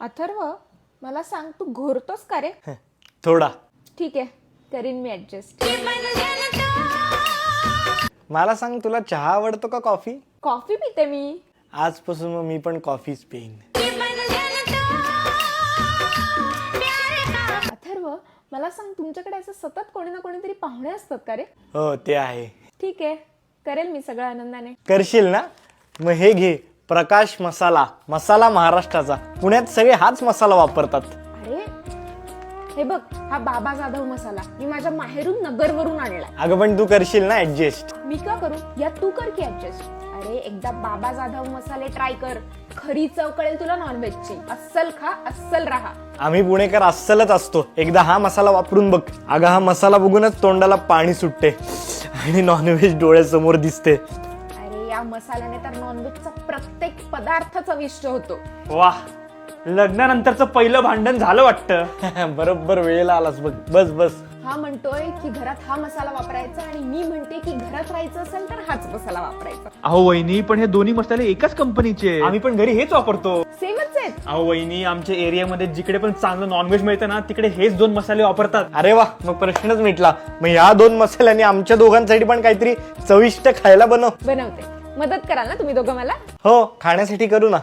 अथर्व, मला सांग, तू घोरतोस का रे? थोडा. ठीक आहे, करीन मी ऍडजस्ट. मला सांग, तुला चहा आवडतो का कॉफी? कॉफी पिते मी. आजपासून मग मी पण कॉफीच पिईन. अथर्व, मला सांग, तुमच्याकडे असं सतत कोणी ना कोणीतरी पाहुणे असतात का रे? हो, ते आहे. ठीक आहे, करेल मी सगळं आनंदाने. करशील ना? मग हे घे, प्रकाश मसाला. मसाला महाराष्ट्राचा. पुण्यात सगळे हाच मसाला वापरतात. अरे हे बघ, हा बाबा जाधव मसाला मी माझ्या माहेरून नगरवरून आणलाय. अगं पण तू करशील ना ऍडजस्ट? मी का करू? या तू कर की ऍडजस्ट. अरे एकदा बाबा जाधव मसाले ट्राय कर, खरी चव कळेल तुला नॉनव्हेजची. अस्सल खा, अस्सल राहा. आम्ही पुणेकर अस्सलच असतो. एकदा हा मसाला वापरून बघ. अगं हा मसाला बघूनच तोंडाला पाणी सुटते आणि नॉनव्हेज डोळ्यासमोर दिसते. अरे या मसाल्याने तर नॉनव्हेजचा प्रत्येक पदार्थ चविष्ट होतो. वाह, लग्नानंतरचं पहिलं भांडण झालं वाटतं. बरोबर वेळेला आलास बघ. बस बस. हा म्हणतोय की घरात हा मसाला वापरायचा आणि मी म्हणते की घरात राहायचं असेल तर हाच मसाला वापरायचा. अहो वहिनी, पण हे दोन्ही मसाले एकाच कंपनीचे. आम्ही पण घरी हेच वापरतो. सेमच आहेत. अहो वहिनी, आमच्या एरियामध्ये जिकडे पण चांगलं नॉनव्हेज मिळतं ना, तिकडे हेच दोन मसाले वापरतात. अरे वा, मग प्रश्नच मिटला. मग या दोन मसाल्याने आमच्या दोघांसाठी पण काहीतरी चविष्ट खायला बनव. बनवते. मदत कराल ना तुम्ही दोघं मला? हो, खाण्यासाठी करू ना.